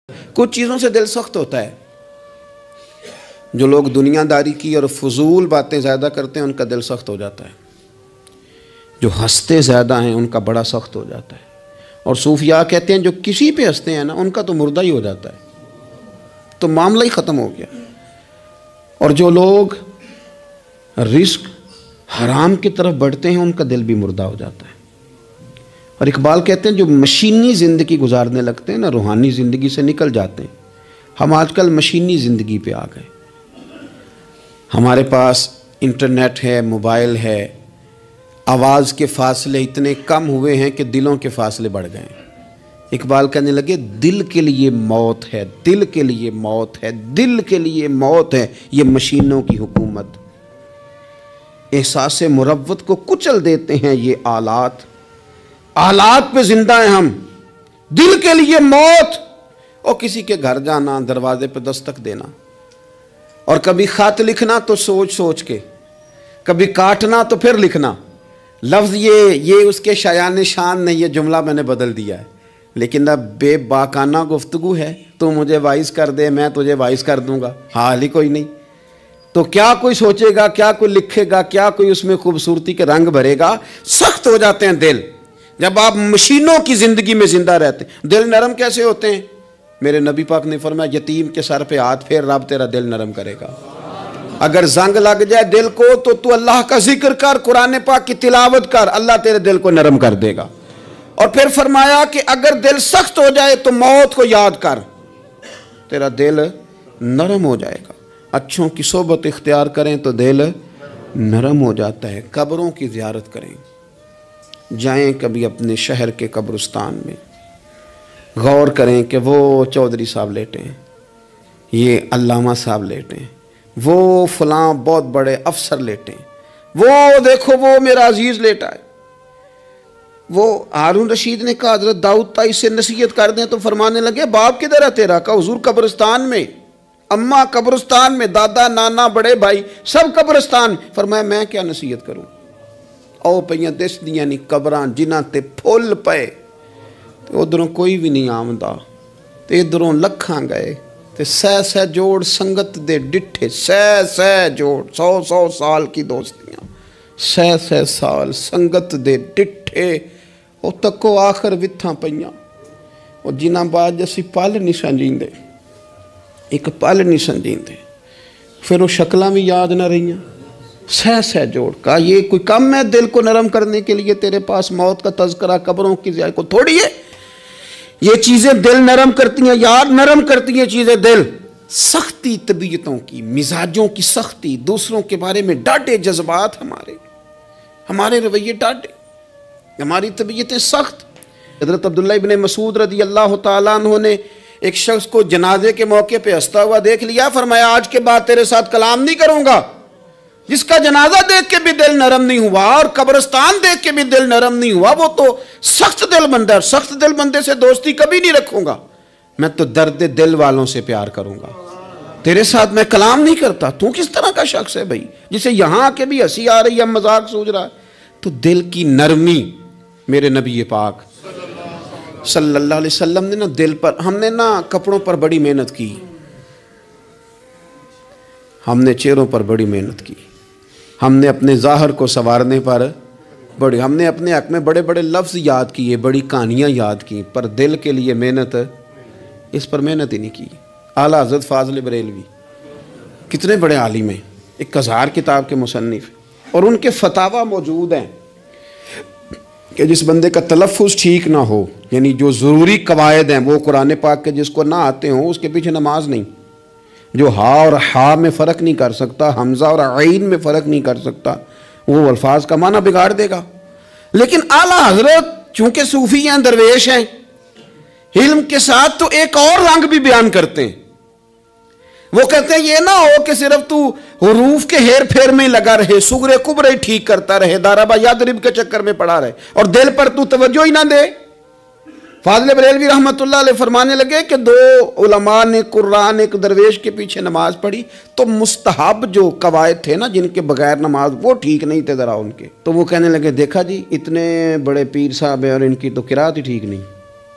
कुछ चीज़ों से दिल सख्त होता है। जो लोग दुनियादारी की और फजूल बातें ज़्यादा करते हैं उनका दिल सख्त हो जाता है। जो हंसते ज़्यादा हैं उनका बड़ा सख्त हो जाता है। और सूफिया कहते हैं जो किसी पे हंसते हैं ना उनका तो मुर्दा ही हो जाता है, तो मामला ही ख़त्म हो गया। और जो लोग रिस्क हराम की तरफ बढ़ते हैं उनका दिल भी मुर्दा हो जाता है। और इकबाल कहते हैं जो मशीनी ज़िंदगी गुजारने लगते हैं ना, रूहानी ज़िंदगी से निकल जाते हैं। हम आजकल मशीनी ज़िंदगी पे आ गए। हमारे पास इंटरनेट है, मोबाइल है, आवाज़ के फासले इतने कम हुए हैं कि दिलों के फासले बढ़ गए हैं। इकबाल कहने लगे दिल के लिए मौत है, दिल के लिए मौत है, दिल के लिए मौत है ये मशीनों की हुकूमत। एहसास मुरव्वत को कुचल देते हैं ये आलात, आलात पे जिंदा हैं हम। दिल के लिए मौत। और किसी के घर जाना, दरवाजे पे दस्तक देना, और कभी खत लिखना तो सोच सोच के, कभी काटना तो फिर लिखना। लफ्ज़ ये उसके शायान शान ने ये जुमला मैंने बदल दिया है, लेकिन अब बेबाकाना गुफ्तगू है। तू मुझे वाइस कर दे, मैं तुझे वाइस कर दूंगा, हाल ही कोई नहीं। तो क्या कोई सोचेगा, क्या कोई लिखेगा, क्या कोई उसमें खूबसूरती के रंग भरेगा। सख्त हो जाते हैं दिल जब आप मशीनों की ज़िंदगी में ज़िंदा रहते हैं। दिल नरम कैसे होते हैं? मेरे नबी पाक ने फरमाया यतीम के सर पे हाथ फेर, रब तेरा दिल नरम करेगा। अगर जंग लग जाए दिल को तो तू अल्लाह का जिक्र कर, कुरान पाक की तिलावत कर, अल्लाह तेरे दिल को नरम कर देगा। और फिर फरमाया कि अगर दिल सख्त हो जाए तो मौत को याद कर, तेरा दिल नरम हो जाएगा। अच्छों की सोबत इख्तियार करें तो दिल नरम हो जाता है। कब्रों की ज़ियारत करें, जाएं कभी अपने शहर के कब्रिस्तान में, गौर करें कि वो चौधरी साहब लेटे हैं, ये अल्लामा साहब लेटे हैं, वो फलां बहुत बड़े अफसर लेटे हैं, वो देखो वो मेरा अजीज़ लेटा है। वो हारून रशीद ने कहा हज़रत दाऊद ताई से नसीहत कर दें, तो फरमाने लगे बाप किधर है तेरा? कहा हुजूर कब्रिस्तान में, अम्मा कब्रिस्तान में, दादा नाना बड़े भाई सब कब्रिस्तान। फरमाया मैं क्या नसीहत करूं? ओ पईयां दिसदियां नहीं कबरां जिन्हां ते फुल पे, तो उधरों कोई भी नहीं आमदा, तो इधरों लखां गए, तो सह सह जोड़ संगत दे डिठे, सह सह जोड़ 100 साल की दोस्तियां, सह सह साल संगत दे डिठे, वो तको आखिर विथां पईयां, और जिन्हां बाद असीं पल नहीं समझींदे, एक पल नहीं समझींदे, फिर वो शक्लां भी याद न रहियां। सह सह जोड़ का ये कोई कम है दिल को नरम करने के लिए? तेरे पास मौत का तज़किरा, कब्रों की ज़ियारत को थोड़ी है। ये चीज़ें दिल नरम करती हैं, याद नरम करती हैं चीज़ें दिल। सख्ती तबीयतों की, मिजाजों की सख्ती, दूसरों के बारे में डाटे जज्बात, हमारे रवैये डाटे, हमारी तबीयतें सख्त। हज़रत अब्दुल्लाह इब्ने मसूद रज़ी अल्लाह तआला अन्हु ने एक शख्स को जनाजे के मौके पे हंसता हुआ देख लिया। फरमाया आज के बाद तेरे साथ कलाम नहीं करूँगा। जिसका जनाजा देख के भी दिल नरम नहीं हुआ और कब्रिस्तान देख के भी दिल नरम नहीं हुआ, वो तो सख्त दिल बंदा है। सख्त दिल बंदे से दोस्ती कभी नहीं रखूंगा, मैं तो दर्द दिल वालों से प्यार करूंगा, तेरे साथ मैं कलाम नहीं करता। तू किस तरह का शख्स है भाई जिसे यहां आके भी हंसी आ रही है, मजाक सूझ रहा है? तो दिल की नरमी, मेरे नबी पाक सल्लल्लाहु अलैहि वसल्लम ने ना दिल पर, हमने ना कपड़ों पर बड़ी मेहनत की, हमने चेहरों पर बड़ी मेहनत की, हमने अपने ज़ाहिर को संवारने पर बड़ी, हमने अपने हक़ में बड़े बड़े लफ्ज़ याद किए, बड़ी कहानियाँ याद की, पर दिल के लिए मेहनत, इस पर मेहनत ही नहीं की। आला हज़रत फ़ाज़िल बरेलवी कितने बड़े आलिम हैं, 1000 किताब के मुसन्निफ़, और उनके फतावा मौजूद हैं कि जिस बंदे का तलफ़्फ़ुज़ ठीक ना हो, यानी जो ज़रूरी कवायद हैं वो कुरान पाक के जिसको ना आते हों, उसके पीछे नमाज नहीं। जो हा और हा में फ़र्क नहीं कर सकता, हमज़ा और आइन में फ़र्क नहीं कर सकता, वो अल्फाज का माना बिगाड़ देगा। लेकिन आला हजरत चूंकि सूफ़ी हैं, दरवेश हैं, इल्म के साथ तो एक और रंग भी बयान करते हैं। वो कहते हैं ये ना हो कि सिर्फ तू हुरूफ के हेर फेर में लगा रहे, सुगरे कुबरे ठीक करता रहे, दाराबा यादरिब के चक्कर में पड़ा रहे, और दिल पर तू तवज्जो ही ना दे। फ़ाज़िल बरेलवी रहमतुल्लाह अलैह फरमाने लगे कि 2 उलमा ने कुरान एक दरवेश के पीछे नमाज पढ़ी, तो मुस्तहब जो कवायद थे ना जिनके बगैर नमाज, वो ठीक नहीं थे ज़रा उनके। तो वो कहने लगे देखा जी इतने बड़े पीर साहब हैं और इनकी तो किरात ही ठीक नहीं,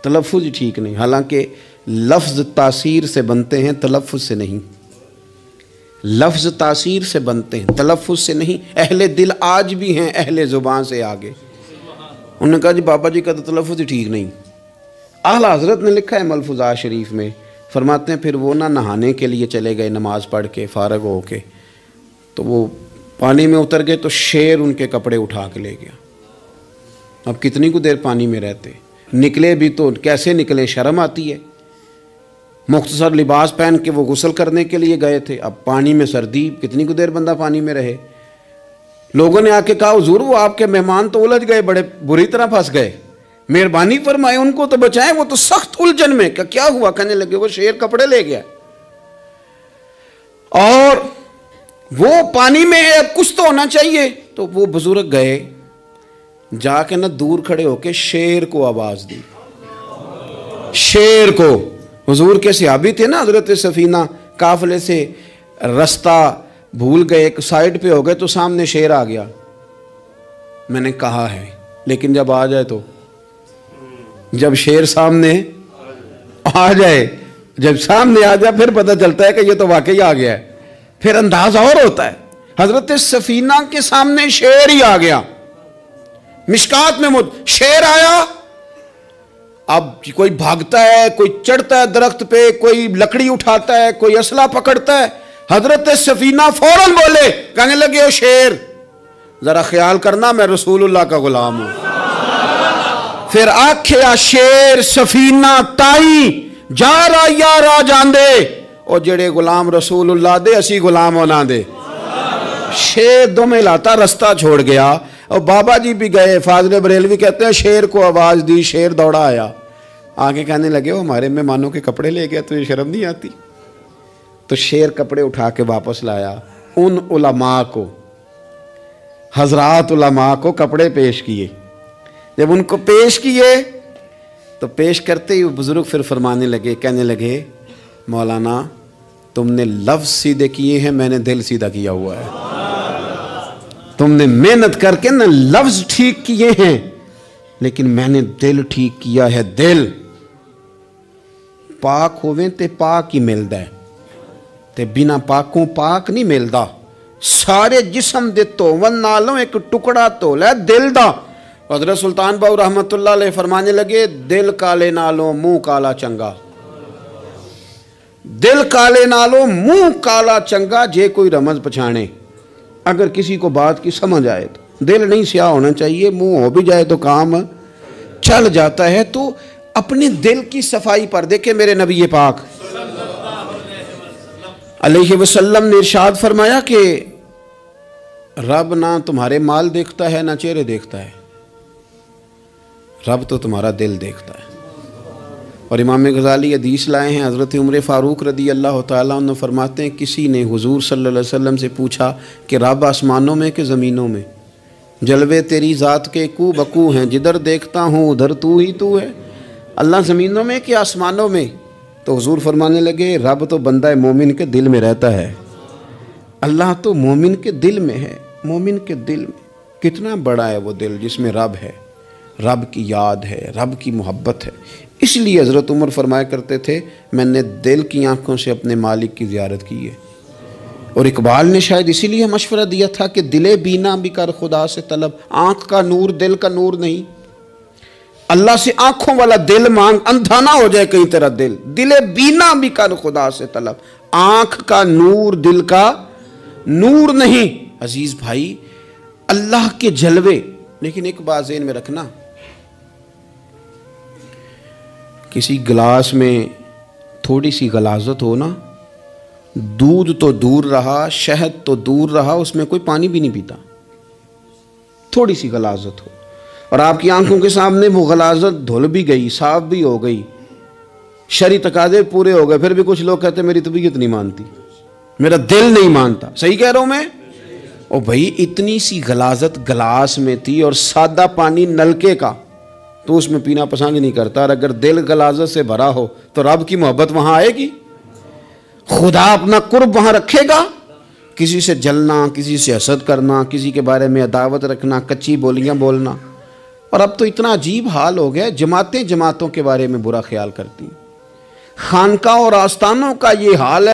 तलफ़्फ़ुज़ ही ठीक नहीं। हालांकि लफ्ज़ तासीर से बनते हैं, तलफ़्फ़ुज़ से नहीं। लफ्ज़ तासीर से बनते हैं, तलफ़्फ़ुज़ से नहीं। अहले दिल आज भी हैं अहले ज़ुबान से आगे। उन्होंने कहा जी बाबा जी का तो तलफ़्फ़ुज़ ही ठीक नहीं। आला हज़रत ने लिखा है मलफूज़ात शरीफ में, फरमाते हैं फिर वो ना नहाने के लिए चले गए, नमाज़ पढ़ के फ़ारग हो के, तो वो पानी में उतर गए तो शेर उनके कपड़े उठा के ले गया। अब कितनी को देर पानी में रहते, निकले भी तो कैसे निकले, शर्म आती है। मुख्तसर लिबास पहन के वो गुस्ल करने के लिए गए थे, अब पानी में सर्दी, कितनी को देर बंदा पानी में रहे। लोगों ने आके कहा हुजूर वो आपके मेहमान तो उलझ गए, बड़े बुरी तरह फंस गए, मेहरबानी फरमाए उनको तो बचाएं, वो तो सख्त उलझन में। क्या हुआ? कहने लगे वो शेर कपड़े ले गया और वो पानी में है, अब कुछ तो होना चाहिए। तो वो बुजुर्ग गए, जाके ना दूर खड़े होके शेर को आवाज दी। शेर को, हुजूर के सहाबी थे ना हजरत सफीना, काफले से रास्ता भूल गए, एक साइड पे हो गए तो सामने शेर आ गया। मैंने कहा है लेकिन जब आ जाए तो, जब शेर सामने आ जाए, जब सामने आ जाए फिर पता चलता है कि ये तो वाकई आ गया है, फिर अंदाजा और होता है। हजरत सफीना के सामने शेर ही आ गया, मिशकात में शेर आया। अब कोई भागता है, कोई चढ़ता है दरख्त पे, कोई लकड़ी उठाता है, कोई असला पकड़ता है। हजरत सफीना फौरन बोले, कहने लगे ओ शेर जरा ख्याल करना मैं रसूलुल्लाह का गुलाम हूं। फिर आख्या शेर सफीना ताई जा रहा यार आ जांदे, और जेड़े गुलाम रसूलुल्लाह दे असी गुलाम होना दे। शेर दुमे लाता रास्ता छोड़ गया और बाबा जी भी गए। फाजले बरेलवी कहते हैं शेर को आवाज दी, शेर दौड़ा आया, आगे कहने लगे वो हमारे मेहमानों के कपड़े ले गया, तुझे शर्म नहीं आती? तो शेर कपड़े उठा के वापस लाया। उन उलमा को, हजरात उलमा को कपड़े पेश किए। जब उनको पेश किए तो पेश करते ही बुजुर्ग फिर फरमाने लगे, कहने लगे मौलाना तुमने लफ्ज़ सीधे किए हैं, मैंने दिल सीधा किया हुआ है। तुमने मेहनत करके ना लफ्ज़ ठीक किए हैं, लेकिन मैंने दिल ठीक किया है। दिल पाक होवे ते पाक ही मिलता है, ते बिना पाकों पाक नहीं मिलता। सारे जिस्म दे धोवन नालों एक टुकड़ा धोला दिल दा। हज़रत सुल्तान बाहू रहमतुल्लाह अलैह फरमाने लगे, दिल काले नालों मुंह काला चंगा। दिल काले नालों मुंह काला चंगा, जे कोई रमज पछाने। अगर किसी को बात की समझ आए तो दिल नहीं स्याह होना चाहिए, मुंह हो भी जाए तो काम चल जाता है। तो अपने दिल की सफाई पर देखे मेरे नबी पाक अलैहि वसल्लम ने इरशाद फरमाया कि रब ना तुम्हारे माल देखता है ना चेहरे देखता है, रब तो तुम्हारा दिल देखता है। और इमाम गज़ाली हदीस लाए हैं, हज़रत उमर फ़ारूक रदी अल्लाह तआला अन्हु फरमाते हैं किसी ने हुजूर सल्लल्लाहु अलैहि वसल्लम से पूछा कि रब आसमानों में कि ज़मीनों में? जलवे तेरी ज़ात के कू बकू हैं, जिधर देखता हूँ उधर तू ही तू है। अल्लाह ज़मीनों में कि आसमानों में? तो हुजूर फरमाने लगे रब तो बंदा मोमिन के दिल में रहता है, अल्लाह तो मोमिन के दिल में है। मोमिन के दिल में कितना बड़ा है वो दिल जिसमें रब है, रब की याद है, रब की मोहब्बत है। इसलिए हज़रत उमर फरमाया करते थे मैंने दिल की आंखों से अपने मालिक की ज़ियारत की है। और इकबाल ने शायद इसीलिए मशवरा दिया था कि दिले बीना भी कर खुदा से तलब। आँख का नूर दिल का नूर नहीं, अल्लाह से आँखों वाला दिल मांग, अंधा ना हो जाए कहीं तेरा दिल। दिले बीना भी कर खुदा से तलब, आँख का नूर दिल का नूर नहीं। अजीज़ भाई अल्लाह के जलवे। लेकिन एक बात ज़हन में रखना, किसी गिलास में थोड़ी सी गलाजत हो ना, दूध तो दूर रहा, शहद तो दूर रहा, उसमें कोई पानी भी नहीं पीता। थोड़ी सी गलाजत हो और आपकी आंखों के सामने वो गलाजत धुल भी गई, साफ भी हो गई, शरी तकादे पूरे हो गए, फिर भी कुछ लोग कहते मेरी तबीयत नहीं मानती, मेरा दिल नहीं मानता। सही कह रहा हूं मैं? ओ भाई इतनी सी गलाजत गिलास में थी और सादा पानी नलके का, तो उसमें पीना पसंद नहीं करता। और अगर दिल गलाजत से भरा हो तो रब की मोहब्बत वहां आएगी, खुदा अपना कुर्ब वहां रखेगा। किसी से जलना, किसी से हसद करना, किसी के बारे में अदावत रखना, कच्ची बोलियां बोलना। और अब तो इतना अजीब हाल हो गया, जमातें जमातों के बारे में बुरा ख्याल करती। खानका और आस्थानों का ये हाल है।